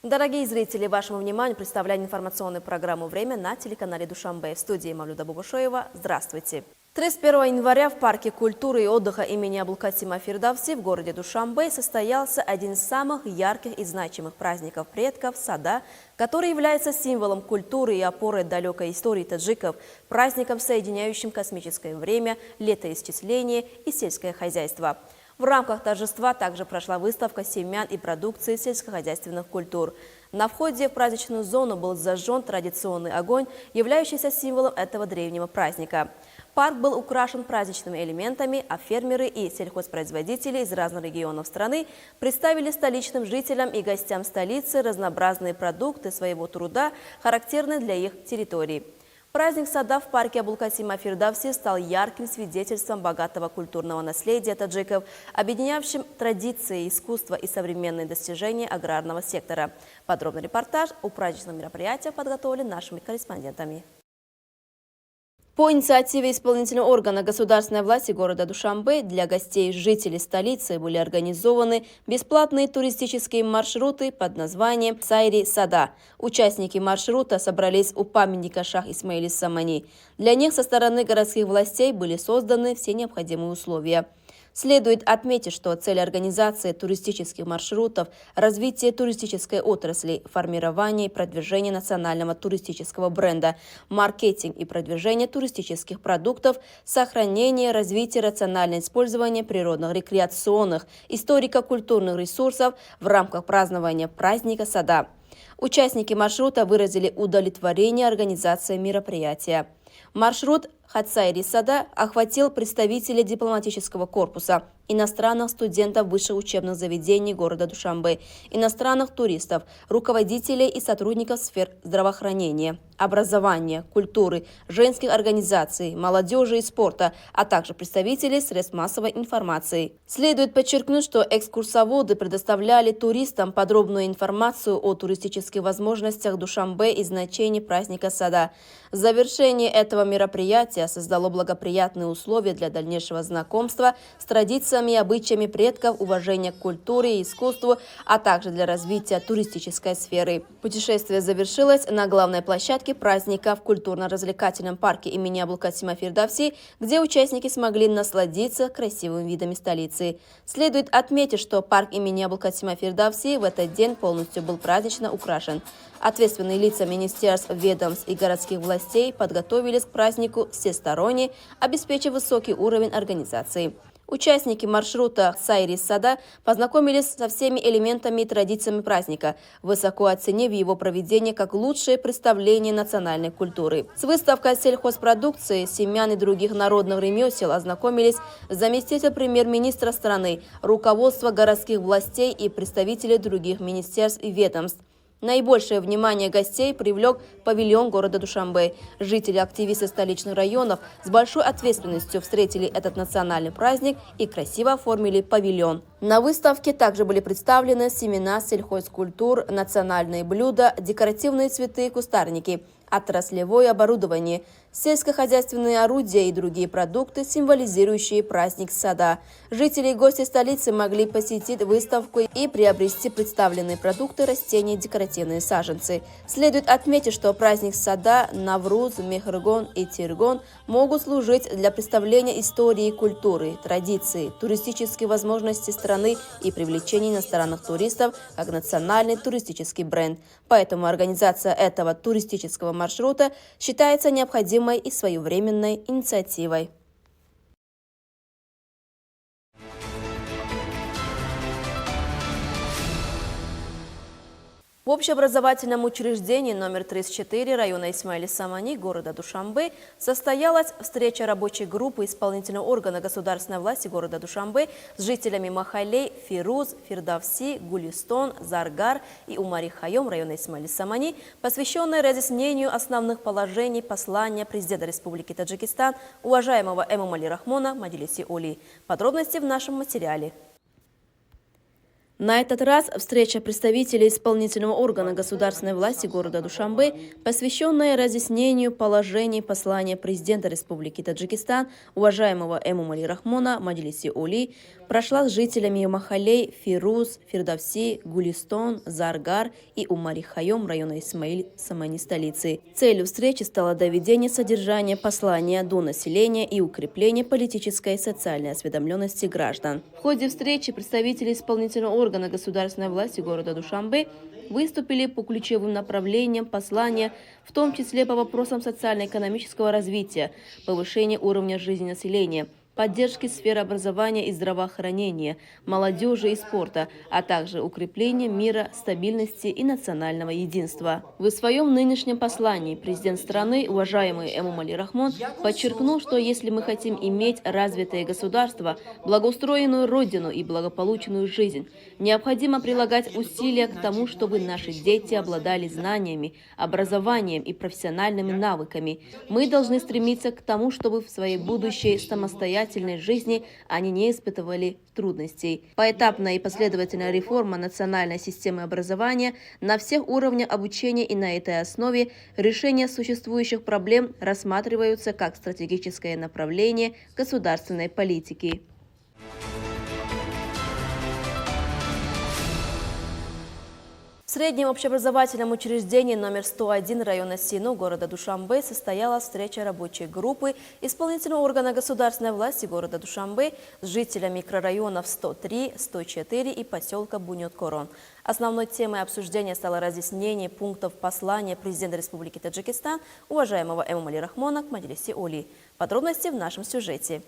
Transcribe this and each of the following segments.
Дорогие зрители, вашему вниманию представляем информационную программу «Время» на телеканале Душанбе. В студии Мавлюда Бубушоева. Здравствуйте. 31 января в парке культуры и отдыха имени Абулкасима Фирдавси в городе Душанбе состоялся один из самых ярких и значимых праздников предков Сада, который является символом культуры и опорой далекой истории таджиков, праздником, соединяющим космическое время, летоисчисление и сельское хозяйство. В рамках торжества также прошла выставка семян и продукции сельскохозяйственных культур. На входе в праздничную зону был зажжен традиционный огонь, являющийся символом этого древнего праздника. Парк был украшен праздничными элементами, а фермеры и сельхозпроизводители из разных регионов страны представили столичным жителям и гостям столицы разнообразные продукты своего труда, характерные для их территорий. Праздник Сада в парке Абулкасима Фирдавси стал ярким свидетельством богатого культурного наследия таджиков, объединявшим традиции, искусство и современные достижения аграрного сектора. Подробный репортаж о праздничном мероприятии подготовлен нашими корреспондентами. По инициативе исполнительного органа государственной власти города Душанбе для гостей и жителей столицы были организованы бесплатные туристические маршруты под названием «Сайри Сада». Участники маршрута собрались у памятника Шах Исмаили Самани. Для них со стороны городских властей были созданы все необходимые условия. Следует отметить, что цель организации туристических маршрутов – развитие туристической отрасли, формирование и продвижение национального туристического бренда, маркетинг и продвижение туристических продуктов, сохранение, развитие, рациональное использование природных, рекреационных, историко-культурных ресурсов в рамках празднования праздника Сада. Участники маршрута выразили удовлетворение организацией мероприятия. Маршрут «Сайри Сада» охватил представителей дипломатического корпуса, иностранных студентов высших учебных заведений города Душанбе, иностранных туристов, руководителей и сотрудников сфер здравоохранения, образования, культуры, женских организаций, молодежи и спорта, а также представителей средств массовой информации. Следует подчеркнуть, что экскурсоводы предоставляли туристам подробную информацию о туристических возможностях Душанбе и значении праздника Сада. Завершение этого мероприятия создало благоприятные условия для дальнейшего знакомства с традициями и обычаями предков, уважения к культуре и искусству, а также для развития туристической сферы. Путешествие завершилось на главной площадке праздника в культурно-развлекательном парке имени Абулкасима Фирдавси, где участники смогли насладиться красивыми видами столицы. Следует отметить, что парк имени Абулкасима Фирдавси в этот день полностью был празднично украшен. Ответственные лица министерств, ведомств и городских властей подготовились к празднику всесторонне, обеспечив высокий уровень организации. Участники маршрута «Сайри Сада» познакомились со всеми элементами и традициями праздника, высоко оценив его проведение как лучшее представление национальной культуры. С выставкой сельхозпродукции, семян и других народных ремесел ознакомились заместитель премьер-министра страны, руководство городских властей и представители других министерств и ведомств. Наибольшее внимание гостей привлек павильон города Душанбе. Жители-активисты столичных районов с большой ответственностью встретили этот национальный праздник и красиво оформили павильон. На выставке также были представлены семена сельхозкультур, национальные блюда, декоративные цветы и кустарники, отраслевое оборудование, сельскохозяйственные орудия и другие продукты, символизирующие праздник Сада. Жители и гости столицы могли посетить выставку и приобрести представленные продукты, растения и декоративные саженцы. Следует отметить, что праздник Сада, Навруз, Мехргон и Тиргон могут служить для представления истории и культуры, традиций, туристических возможностей страны и привлечения иностранных туристов как национальный туристический бренд. Поэтому организация этого туристического маршрута считается необходимой и своевременной инициативой. В общеобразовательном учреждении номер 34 района Исмаили Самани города Душанбе состоялась встреча рабочей группы исполнительного органа государственной власти города Душанбе с жителями Махалей, Фируз, Фирдавси, Гулистон, Заргар и Умари Хайом района Исмаили Самани, посвященной разъяснению основных положений послания президента Республики Таджикистан уважаемого Эмомали Рахмона Маджлиси Оли. Подробности в нашем материале. На этот раз встреча представителей исполнительного органа государственной власти города Душанбе, посвященная разъяснению положений послания президента Республики Таджикистан, уважаемого Эмомали Рахмона Маджлиси Оли, прошла с жителями махалей Фируз, Фирдавси, Гулистон, Заргар и Умари Хайом района Исмаиль Самани столицы. Целью встречи стало доведение содержания послания до населения и укрепление политической и социальной осведомленности граждан. В ходе встречи представители исполнительного органа государственной власти города Душанбе выступили по ключевым направлениям послания, в том числе по вопросам социально-экономического развития, повышения уровня жизни населения, поддержки сферы образования и здравоохранения, молодежи и спорта, а также укрепления мира, стабильности и национального единства. В своем нынешнем послании президент страны, уважаемый Эмомали Рахмон, подчеркнул, что если мы хотим иметь развитое государство, благоустроенную родину и благополучную жизнь, необходимо прилагать усилия к тому, чтобы наши дети обладали знаниями, образованием и профессиональными навыками. Мы должны стремиться к тому, чтобы в своей будущей самостоятельной жизни они не испытывали трудностей. Поэтапная и последовательная реформа национальной системы образования на всех уровнях обучения, и на этой основе решение существующих проблем рассматриваются как стратегическое направление государственной политики. В среднем общеобразовательном учреждении номер 101 района Сину города Душанбе состоялась встреча рабочей группы исполнительного органа государственной власти города Душанбе с жителями микрорайонов 103, 104 и поселка Буньот-Корон. Основной темой обсуждения стало разъяснение пунктов послания президента Республики Таджикистан, уважаемого Эмомали Рахмона к Маджлиси Оли. Подробности в нашем сюжете.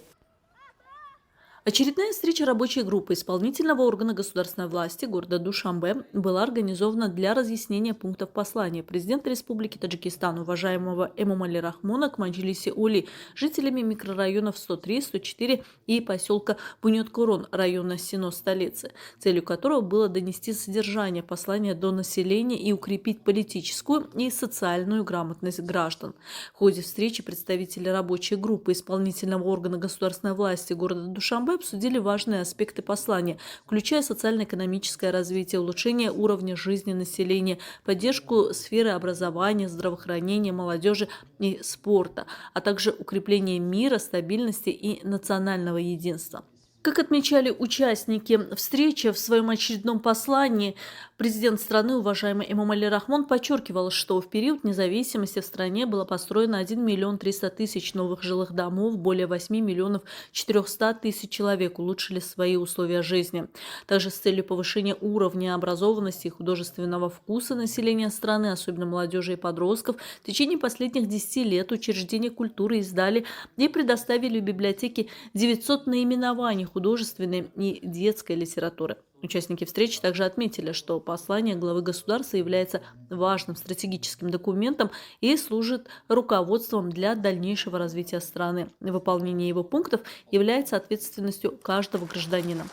Очередная встреча рабочей группы исполнительного органа государственной власти города Душанбе была организована для разъяснения пунктов послания президента Республики Таджикистан, уважаемого Эмомали Рахмона к Маджлиси Оли, жителями микрорайонов 103, 104 и поселка Буньот-Корон района Сино столицы, целью которого было донести содержание послания до населения и укрепить политическую и социальную грамотность граждан. В ходе встречи представители рабочей группы исполнительного органа государственной власти города Душанбе обсудили важные аспекты послания, включая социально-экономическое развитие, улучшение уровня жизни населения, поддержку сферы образования, здравоохранения, молодежи и спорта, а также укрепление мира, стабильности и национального единства. Как отмечали участники встречи в своем очередном послании, президент страны, уважаемый Эмомали Рахмон, подчеркивал, что в период независимости в стране было построено 1 миллион 300 тысяч новых жилых домов, более 8 миллионов 400 тысяч человек улучшили свои условия жизни. Также с целью повышения уровня образованности и художественного вкуса населения страны, особенно молодежи и подростков, в течение последних 10 лет учреждения культуры издали и предоставили библиотеке 900 наименований художественной и детской литературы. Участники встречи также отметили, что послание главы государства является важным стратегическим документом и служит руководством для дальнейшего развития страны. Выполнение его пунктов является ответственностью каждого гражданина.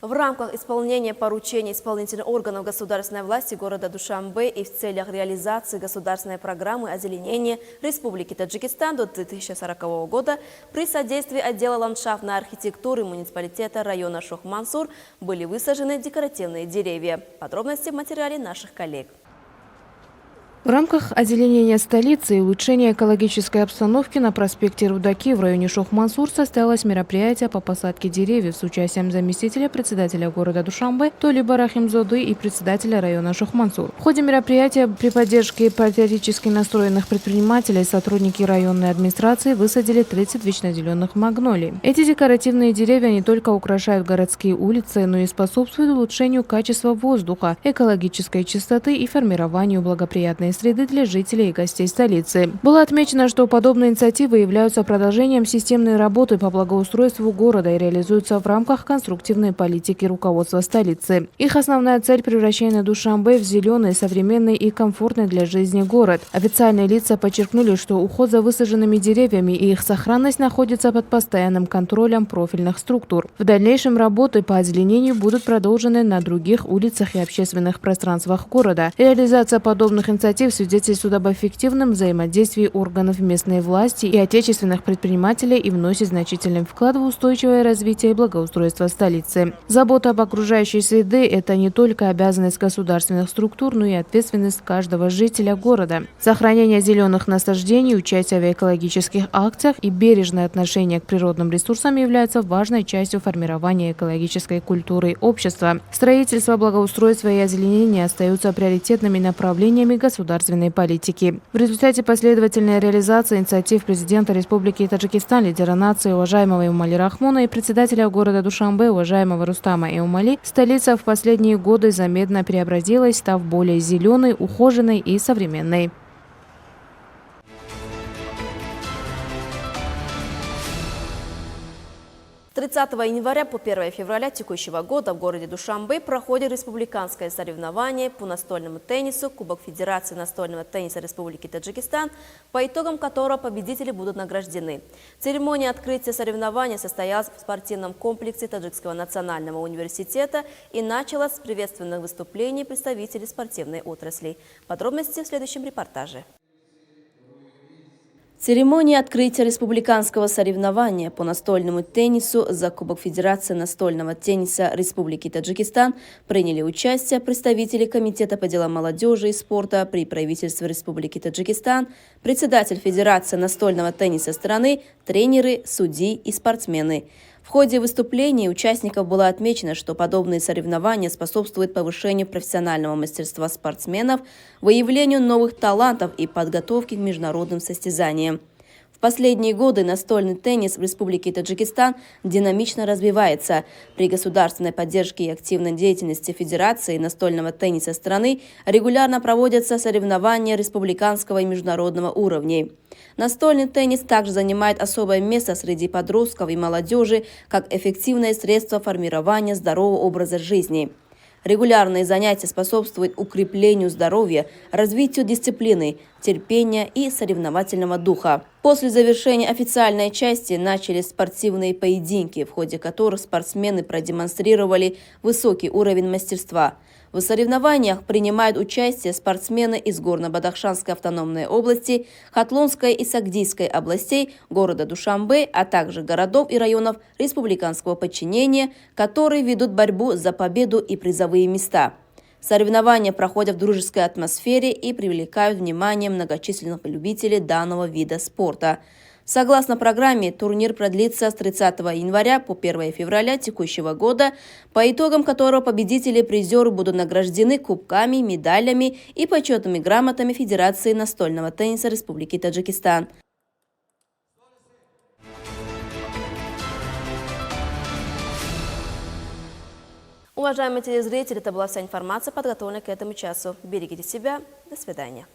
В рамках исполнения поручений исполнительных органов государственной власти города Душанбе и в целях реализации государственной программы озеленения Республики Таджикистан до 2040 года при содействии отдела ландшафтной архитектуры муниципалитета района Шох-Мансур были высажены декоративные деревья. Подробности в материале наших коллег. В рамках озеленения столицы и улучшения экологической обстановки на проспекте Рудаки в районе Шох-Мансур состоялось мероприятие по посадке деревьев с участием заместителя председателя города Душанбе Толиба Рахимзоды и председателя района Шох-Мансур. В ходе мероприятия при поддержке патриотически настроенных предпринимателей сотрудники районной администрации высадили 30 вечно зеленых магнолий. Эти декоративные деревья не только украшают городские улицы, но и способствуют улучшению качества воздуха, экологической чистоты и формированию благоприятной среды для жителей и гостей столицы. Было отмечено, что подобные инициативы являются продолжением системной работы по благоустройству города и реализуются в рамках конструктивной политики руководства столицы. Их основная цель – превращение Душанбе в зеленый, современный и комфортный для жизни город. Официальные лица подчеркнули, что уход за высаженными деревьями и их сохранность находится под постоянным контролем профильных структур. В дальнейшем работы по озеленению будут продолжены на других улицах и общественных пространствах города. Реализация подобных инициатив инициатив свидетельствует об эффективном взаимодействии органов местной власти и отечественных предпринимателей и вносит значительный вклад в устойчивое развитие и благоустройство столицы. Забота об окружающей среде – это не только обязанность государственных структур, но и ответственность каждого жителя города. Сохранение зеленых насаждений, участие в экологических акциях и бережное отношение к природным ресурсам являются важной частью формирования экологической культуры общества. Строительство, благоустройство и озеленение остаются приоритетными направлениями государственной политики. В результате последовательной реализации инициатив президента Республики Таджикистан, лидера нации уважаемого Эмомали Рахмона и председателя города Душанбе уважаемого Рустама Эмомали, столица в последние годы заметно преобразилась, став более зеленой, ухоженной и современной. 30 января по 1 февраля текущего года в городе Душанбе проходит республиканское соревнование по настольному теннису Кубок Федерации настольного тенниса Республики Таджикистан, по итогам которого победители будут награждены. Церемония открытия соревнования состоялась в спортивном комплексе Таджикского национального университета и началась с приветственных выступлений представителей спортивной отрасли. Подробности в следующем репортаже. Церемония открытия республиканского соревнования по настольному теннису за Кубок Федерации настольного тенниса Республики Таджикистан приняли участие представители Комитета по делам молодежи и спорта при правительстве Республики Таджикистан, председатель Федерации настольного тенниса страны, тренеры, судьи и спортсмены. В ходе выступлений участников было отмечено, что подобные соревнования способствуют повышению профессионального мастерства спортсменов, выявлению новых талантов и подготовке к международным состязаниям. В последние годы настольный теннис в Республике Таджикистан динамично развивается. При государственной поддержке и активной деятельности Федерации настольного тенниса страны регулярно проводятся соревнования республиканского и международного уровней. Настольный теннис также занимает особое место среди подростков и молодежи как эффективное средство формирования здорового образа жизни. Регулярные занятия способствуют укреплению здоровья, развитию дисциплины, терпения и соревновательного духа. После завершения официальной части начались спортивные поединки, в ходе которых спортсмены продемонстрировали высокий уровень мастерства. В соревнованиях принимают участие спортсмены из Горно-Бадахшанской автономной области, Хатлонской и Сагдийской областей, города Душанбе, а также городов и районов республиканского подчинения, которые ведут борьбу за победу и призовые места. Соревнования проходят в дружеской атмосфере и привлекают внимание многочисленных любителей данного вида спорта. Согласно программе, турнир продлится с 30 января по 1 февраля текущего года, по итогам которого победители и призеры будут награждены кубками, медалями и почетными грамотами Федерации настольного тенниса Республики Таджикистан. Уважаемые телезрители, это была вся информация, подготовленная к этому часу. Берегите себя. До свидания.